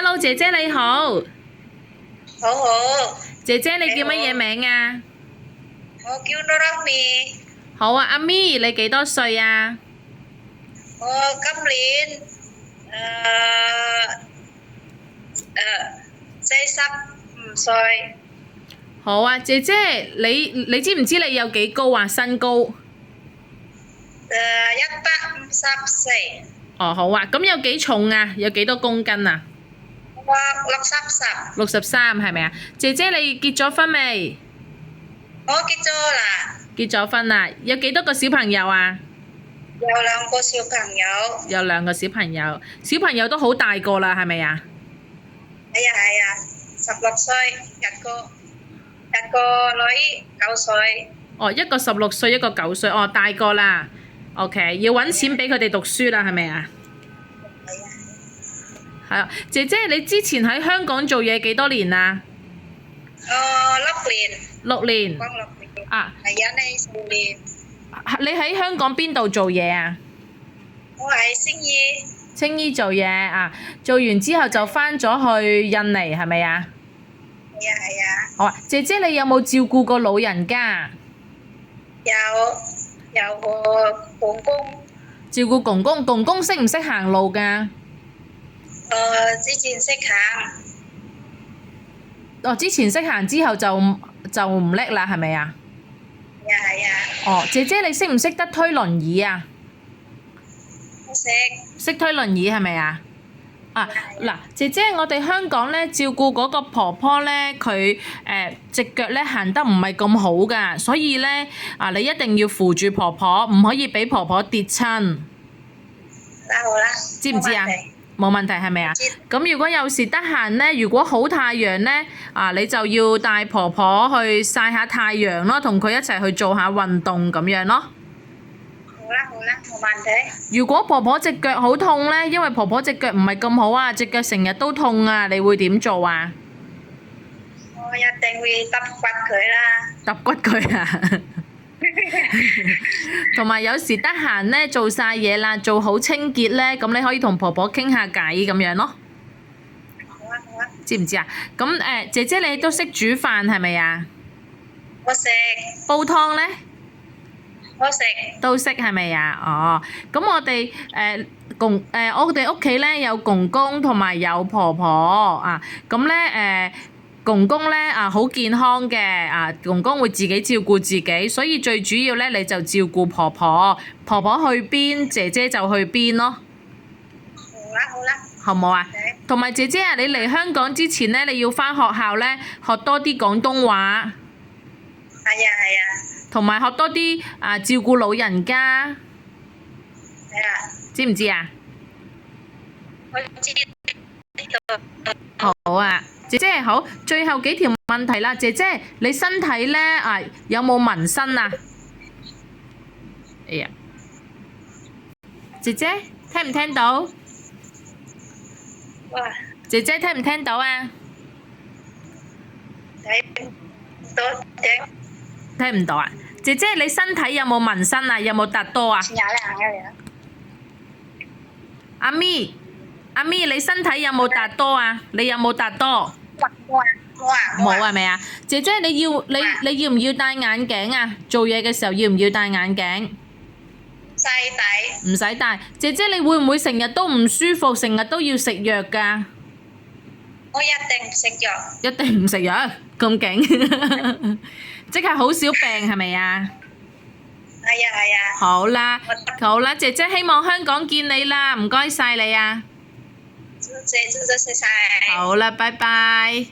Hello，姐姐你好。好好，姐姐你叫乜嘢你好，名啊？我叫 Nurami，好啊，阿咪你幾多歲啊？我今年45歲，好啊，姐姐你知唔知你有幾高啊？身高？154，哦，好啊，咁有幾重啊？有幾多公斤啊？我60，63係咪啊？姐姐你結咗婚未？我結咗啦，結咗婚啦，有幾多個小朋友啊？有2個小朋友，有2個小朋友，小朋友都好大個啦，係咪啊？係啊，16歲，一個女9歲，哦，一個16歲，一個9歲，哦，大個啦。OK，要揾錢俾佢哋讀書啦，係咪啊？係啊，係啊，姐姐你之前喺香港做嘢幾多年啊？6年，6年。講6年，啊，係啊，你4年，你喺香港邊度做嘢啊？我係星姨，青衣做嘢啊，做完之後就返咗去印尼，係咪啊？係啊，好啊，姐姐你有冇照顧過老人家？有個公公。照顧公公，公公識唔識行路㗎？之前識行，哦，之前識行之後就唔叻啦，係咪啊？係啊，哦，姐姐你識唔識得推輪椅啊？我識，識推輪椅係咪啊？啊，嗱，姐姐，我哋香港咧照顧嗰個婆婆咧，佢隻腳咧行得唔係咁好㗎，所以咧你一定要扶住婆婆，唔可以俾婆婆跌親，好啦，知唔知啊？冇問題係咪啊？知咁如果有時得閒咧，如果好太陽咧，你就要帶婆婆去曬下太陽咯，同佢一齊去做下運動咁樣咯。好啦，冇問題。如果婆婆隻腳好痛咧，因為婆婆隻腳唔係咁好啊，隻腳成日都痛啊，你會點做啊？我一定會揼骨佢啦。揼骨佢啊！同埋有時得閒咧，做晒嘢啦，做好清潔咧，咁你可以同婆婆傾下偈咁樣咯。好啊，知唔知啊？咁姐姐你都識煮飯係咪啊？我食，煲湯咧？我食，都識係咪啊？哦，咁我哋我哋屋企咧有公公同埋有婆婆啊，咁咧公公咧好健康嘅公公會自己照顧自己，所以最主要咧你就照顧婆婆，婆婆去邊，姐姐就去邊咯，好啦，好冇啊？同埋姐姐啊，你嚟香港之前咧，你要返學校咧學多啲廣東話，係啊，同埋學多啲照顧老人家，係啊，知唔知啊？我知好啊，姐姐好，最後幾條問題啦，姐姐你身體咧有冇紋身啊？哎呀，姐姐聽唔聽到？哇，姐姐聽唔聽到啊？睇到頂，聽唔到啊？姐姐你身體有冇紋身啊？有冇突多啊？阿咪，阿咪你身體有冇突多啊？你有冇突多？冇係咪啊？姐姐你要唔要戴眼鏡啊？做嘢嘅時候要唔要戴眼鏡？細底，唔使戴。姐姐你會唔會成日都唔舒服，成日都要食藥㗎？我一定食藥。一定唔食藥，咁勁，即係好少病係咪啊？係啊，好啦，好啦，姐姐希望香港見你啦，唔該晒你啊！謝晒。好啦，拜拜。